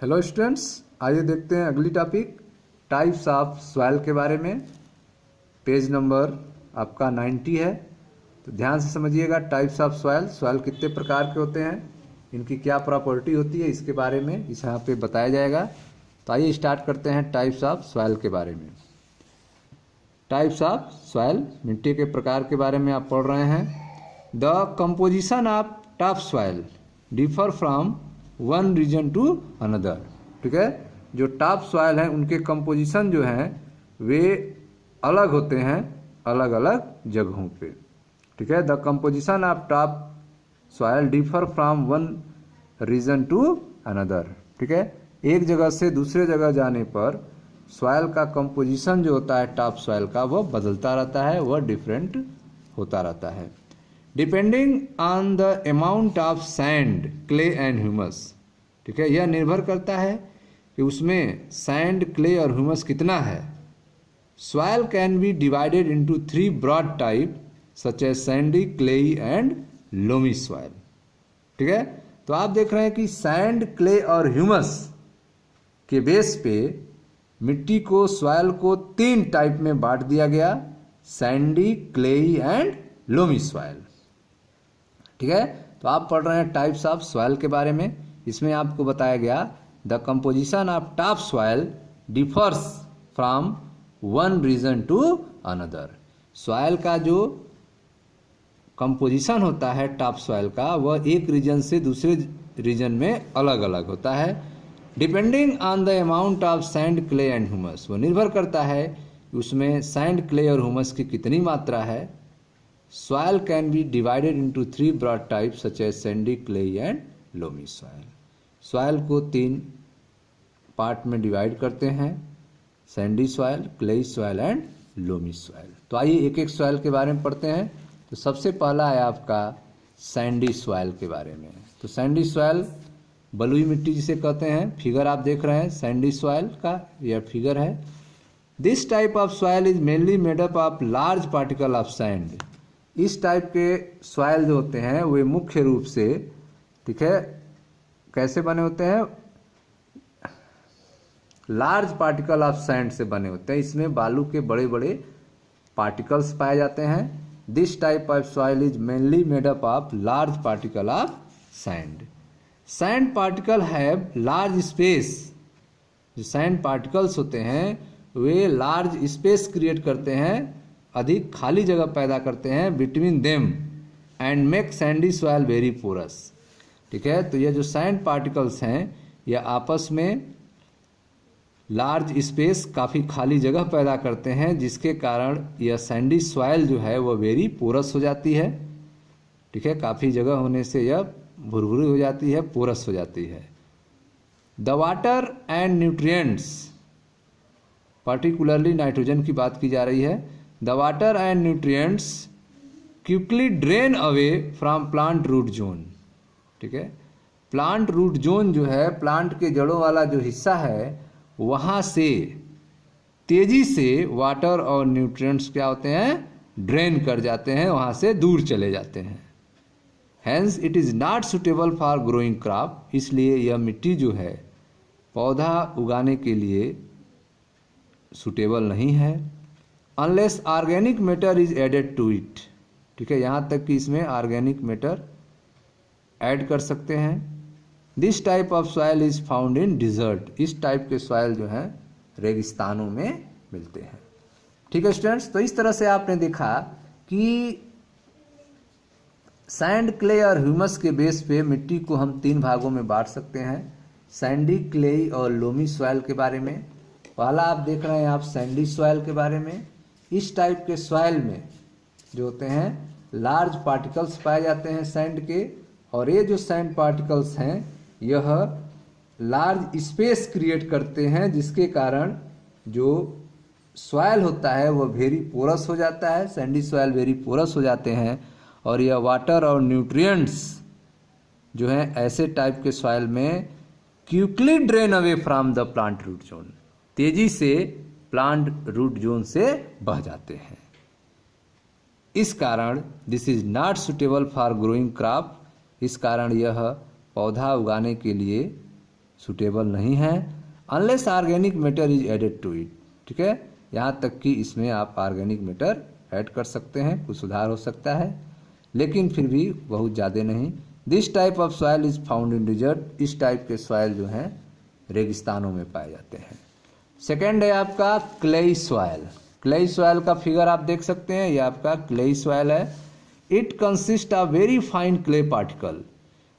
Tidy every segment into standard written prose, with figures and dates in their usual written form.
Hello students, आइए देखते हैं अगली टॉपिक टाइप्स ऑफ सॉइल के बारे में। पेज नंबर आपका 90 है, तो ध्यान से समझिएगा। टाइप्स ऑफ सॉइल, सॉइल कितने प्रकार के होते हैं, इनकी क्या प्रॉपर्टी होती है, इसके बारे में इस यहाँ पे बताया जाएगा। तो आइए स्टार्ट करते हैं टाइप्स ऑफ सॉइल के बारे में। टाइप्स ऑफ सॉइल, मिट्टी के प्रकार के बारे में आप पढ़ रहे हैं। The composition of top soil differ from one region to another. ठीक है, जो टॉप सॉइल हैं उनके कंपोजिशन जो हैं वे अलग होते हैं अलग अलग जगहों पे। ठीक है, the composition of top soil differ from one region to another. ठीक है, एक जगह से दूसरे जगह जाने पर सॉइल का कंपोजिशन जो होता है टॉप सॉइल का, वह बदलता रहता है, वह डिफरेंट होता रहता है depending on the amount of sand, clay and humus. ठीक है, यह निर्भर करता है कि उसमें सैंड, क्ले और ह्यूमस कितना है। Soil can be divided into 3 broad type such as sandy, clayey and loamy soil. ठीक है, तो आप देख रहे हैं कि सैंड, क्ले और ह्यूमस के बेस पे मिट्टी को, सॉइल को 3 टाइप में बांट दिया गया, sandy, clayey and loamy soil. ठीक है, तो आप पढ़ रहे हैं टाइप्स ऑफ सॉइल के बारे में। इसमें आपको बताया गया the composition of top soil differs from one region to another. Soil का जो कंपोजिशन होता है टॉप सॉइल का, वह एक रीजन से दूसरे रीजन में अलग अलग होता है depending on the amount of sand, clay and humus. वो निर्भर करता है कि उसमें सैंड, क्ले और ह्यूमस की कितनी मात्रा है। Soil can be divided into 3 broad types such as sandy, clayey and loamy soil. Soil को 3 पार्ट में डिवाइड करते हैं, sandy soil, clayey soil and loamy soil. तो आइए एक एक सॉइल के बारे में पढ़ते हैं। तो सबसे पहला है आपका सैंडी सॉइल के बारे में। तो सैंडी सॉइल बलुई मिट्टी जिसे कहते हैं, फिगर आप देख रहे हैं सैंडी सॉइल का, यह फिगर है। This type of soil is mainly made up of large particle of sand. इस टाइप के सॉइल जो होते हैं वे मुख्य रूप से, ठीक है, कैसे बने होते हैं, लार्ज पार्टिकल ऑफ सैंड से बने होते हैं। इसमें बालू के बड़े बड़े पार्टिकल्स पाए जाते हैं। This type of soil is mainly made up of large particle of sand. Sand particle have large space. जो सैंड पार्टिकल्स होते हैं वे लार्ज स्पेस क्रिएट करते हैं, अधिक खाली जगह पैदा करते हैं between them and make sandy soil very porous. ठीक है, तो ये जो सैंड पार्टिकल्स हैं यह आपस में लार्ज स्पेस, काफ़ी खाली जगह पैदा करते हैं, जिसके कारण यह सैंडी सॉइल जो है वह वेरी पोरस हो जाती है। ठीक है, काफ़ी जगह होने से यह भुरभुरी हो जाती है, पोरस हो जाती है। The water and nutrients, particularly nitrogen की बात की जा रही है। The water and nutrients quickly drain away from plant root zone. ठीक है, प्लांट रूट जोन जो है, प्लांट के जड़ों वाला जो हिस्सा है, वहाँ से तेजी से वाटर और न्यूट्रिएंट्स क्या होते हैं, ड्रेन कर जाते हैं, वहाँ से दूर चले जाते हैं। Hence it is not suitable for growing crop. इसलिए यह मिट्टी जो है पौधा उगाने के लिए सुटेबल नहीं है। Unless organic matter is added to it. ठीक है, यहाँ तक कि इसमें ऑर्गेनिक मैटर ऐड कर सकते हैं। This type of soil is found in desert. इस टाइप के सॉइल जो हैं रेगिस्तानों में मिलते हैं। ठीक है स्टूडेंट्स, तो इस तरह से आपने देखा कि सैंड, क्ले और ह्यूमस के बेस पे मिट्टी को हम 3 भागों में बांट सकते हैं, सैंडी, क्लेई और लोमी सॉइल के बारे में। पहला आप देख रहे हैं आप सैंडी सॉइल के बारे में। इस टाइप के सॉइल में जो होते हैं लार्ज पार्टिकल्स पाए जाते हैं सैंड के, और ये जो सैंड पार्टिकल्स हैं यह लार्ज स्पेस क्रिएट करते हैं, जिसके कारण जो सॉइल होता है वह वेरी पोरस हो जाता है। सैंडी सॉइल वेरी पोरस हो जाते हैं, और यह वाटर और न्यूट्रिएंट्स जो हैं ऐसे टाइप के सॉइल में quickly drain away from the plant root zone, तेजी से प्लांट रूट जोन से बह जाते हैं। इस कारण this is not suitable for growing crop. इस कारण यह पौधा उगाने के लिए सुटेबल नहीं है unless organic matter is added to it. ठीक है, यहाँ तक कि इसमें आप ऑर्गेनिक मैटर ऐड कर सकते हैं, कुछ सुधार हो सकता है, लेकिन फिर भी बहुत ज़्यादा नहीं। This type of soil is found in desert. इस टाइप के सॉइल जो हैं रेगिस्तानों में पाए जाते हैं। सेकेंड है आपका क्लेई सॉइल। क्लेई सॉइल का फिगर आप देख सकते हैं, ये आपका क्लेई सॉइल है। It consist of very fine clay particle.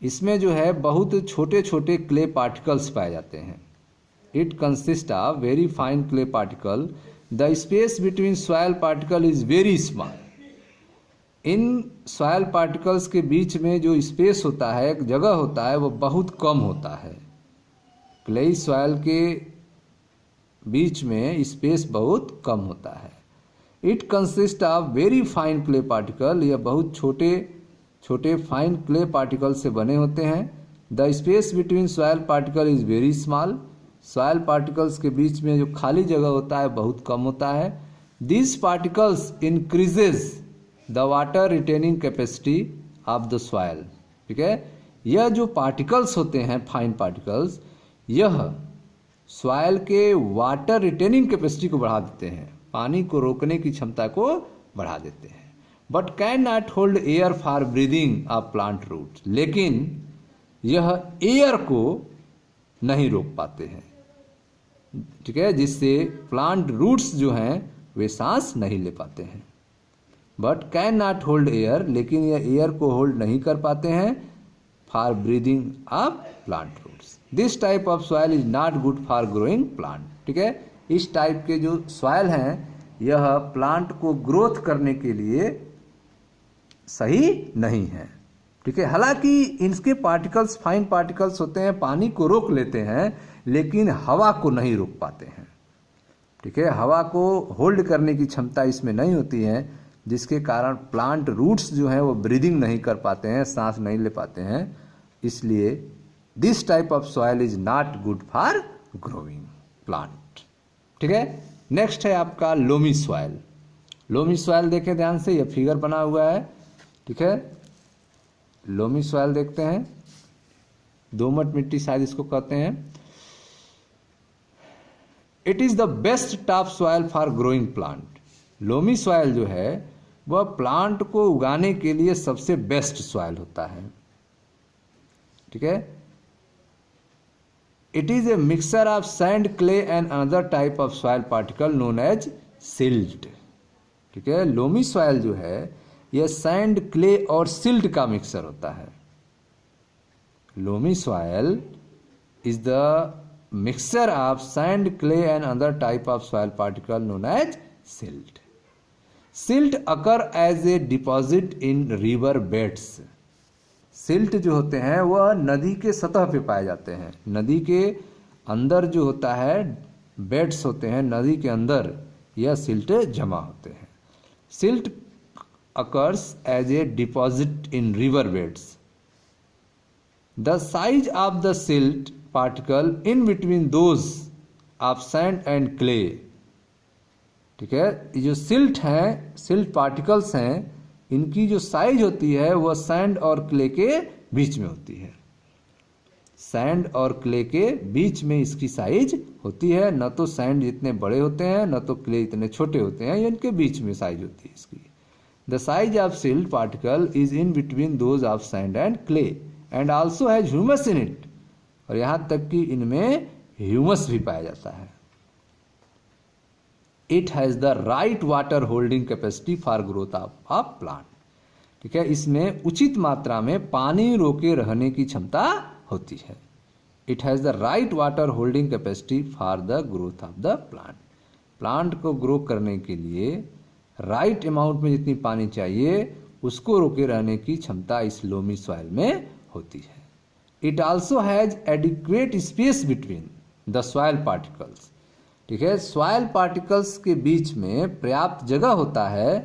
इसमें जो है बहुत छोटे छोटे क्ले पार्टिकल्स पाए जाते हैं। It consist of very fine clay particle. The space between soil particle is very small. In soil particles के बीच में जो स्पेस होता है, एक जगह होता है, वो बहुत कम होता है। क्लेई सॉइल के बीच में स्पेस बहुत कम होता है। It consist of very fine clay particle. यह बहुत छोटे छोटे फाइन क्ले पार्टिकल से बने होते हैं। The space between soil particle is very small. Soil particles के बीच में जो खाली जगह होता है बहुत कम होता है। This particles increases the water retaining capacity of the soil. ठीक है, यह जो पार्टिकल्स होते हैं फाइन पार्टिकल्स, यह सॉइल के वाटर रिटेनिंग कैपेसिटी को बढ़ा देते हैं, पानी को रोकने की क्षमता को बढ़ा देते हैं। But can not hold air for breathing of plant root. लेकिन यह एयर को नहीं रोक पाते हैं। ठीक है, जिससे प्लांट रूट्स जो हैं वे सांस नहीं ले पाते हैं। But can not hold air, लेकिन यह एयर को होल्ड नहीं कर पाते हैं for breathing of plant roots. This type of soil is not good for growing plant. ठीक है, इस टाइप के जो सॉइल हैं यह प्लांट को ग्रोथ करने के लिए सही नहीं है। ठीक है, हालांकि इनके पार्टिकल्स फाइन पार्टिकल्स होते हैं, पानी को रोक लेते हैं, लेकिन हवा को नहीं रोक पाते हैं। ठीक है, हवा को होल्ड करने की क्षमता इसमें नहीं होती है, जिसके कारण प्लांट रूट्स जो हैं वो ब्रीदिंग नहीं कर पाते हैं, सांस नहीं ले पाते हैं। इसलिए this type of soil is not good for growing plant. ठीक है, नेक्स्ट है आपका लोमी सॉइल। लोमी सॉइल देखें ध्यान से, यह फिगर बना हुआ है। ठीक है, लोमी सॉइल देखते हैं, दोमट मिट्टी शायद इसको कहते हैं। It is the best top soil for growing plant. Loamy soil जो है वह प्लांट को उगाने के लिए सबसे बेस्ट सॉइल होता है। ठीक है, it is a mixture of sand, clay and another type of soil particle known as silt. ठीक है, लोमी सॉइल जो है यह सैंड, क्ले और सिल्ट का मिक्सचर होता है। Loamy soil is the mixture of sand, clay and another type of soil particle known as silt. Silt occur as a deposit in river beds. Silt जो होते हैं वह नदी के सतह पे पाए जाते हैं। नदी के अंदर जो होता है बेड्स होते हैं, नदी के अंदर यह सिल्ट जमा होते हैं। Silt occurs as a deposit in river beds. The size of the silt particle in between those of sand and clay. ठीक है, ये जो सिल्ट हैं, सिल्ट पार्टिकल्स हैं, इनकी जो साइज होती है वह सैंड और क्ले के बीच में होती है। सैंड और क्ले के बीच में इसकी साइज होती है। न तो सैंड जितने बड़े होते हैं, न तो क्ले इतने छोटे होते हैं, इनके बीच में साइज होती है इसकी। The size of silt particle is in between those of sand and clay and also has humus in it. और यहाँ तक कि इनमें ह्यूमस भी पाया जाता है। It has the right water holding capacity for growth of plant. ठीक है, इसमें उचित मात्रा में पानी रोके रहने की क्षमता होती है। It has the right water holding capacity for the growth of the plant. Plant को ग्रो करने के लिए राइट अमाउंट में जितनी पानी चाहिए उसको रोके रहने की क्षमता इस लोमी सॉइल में होती है। It also has adequate space between the soil particles. ठीक है, सॉइल पार्टिकल्स के बीच में पर्याप्त जगह होता है।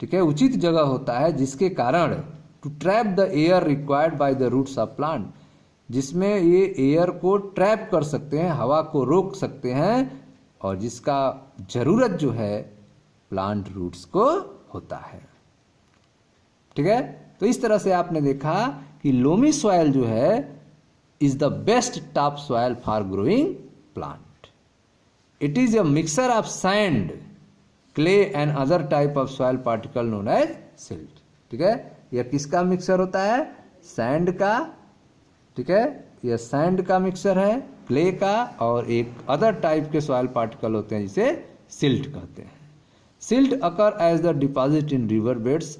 ठीक है, उचित जगह होता है, जिसके कारण to trap the air required by the roots of plant, जिसमें ये एयर को ट्रैप कर सकते हैं, हवा को रोक सकते हैं, और जिसका जरूरत जो है प्लांट रूट्स को होता है। ठीक है, तो इस तरह से आपने देखा कि लोमी सॉइल जो है is the best topsoil for growing plant. It is a mixture of sand, clay and other type of soil particle known as silt. ठीक है, यह किसका मिक्सर होता है? सैंड का, ठीक है, यह सैंड का मिक्सर है, क्ले का और एक अदर टाइप के सॉइल पार्टिकल होते हैं जिसे सिल्ट कहते हैं. Silt occur as the deposit in river beds.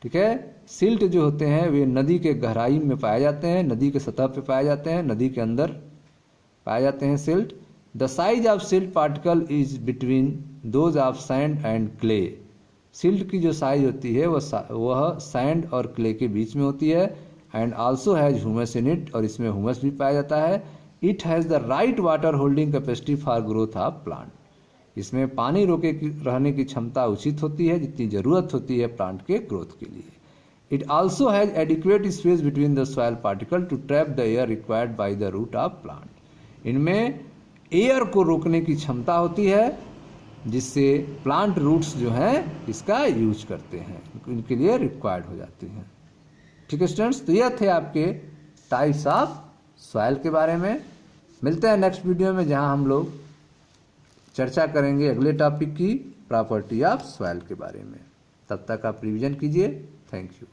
ठीक है, सिल्ट जो होते हैं वे नदी के गहराई में पाए जाते हैं, नदी के सतह पे पाए जाते हैं, नदी के अंदर पाए जाते हैं silt. The size of silt particle is between those of sand and clay. Silt की जो साइज होती है वह सैंड और क्ले के बीच में होती है. And also has humus in it, और इसमें ह्यूमस भी पाया जाता है. It has the right water holding capacity for growth of plant. इसमें पानी रोके रहने की क्षमता उचित होती है जितनी ज़रूरत होती है प्लांट के ग्रोथ के लिए. It also has adequate space between the soil particle to trap the air required by the root of plant. इनमें एयर को रोकने की क्षमता होती है जिससे प्लांट रूट्स जो हैं इसका यूज करते हैं, इनके लिए रिक्वायर्ड हो जाती हैं. ठीक है स्टूडेंट्स, तो यह थे आपके टाइप्स ऑफ सॉइल के बारे में. मिलते हैं नेक्स्ट वीडियो में जहां हम लोग चर्चा करेंगे अगले टॉपिक की प्रॉपर्टी ऑफ सॉइल के बारे में. तब तक आप रिवीजन कीजिए. Thank you.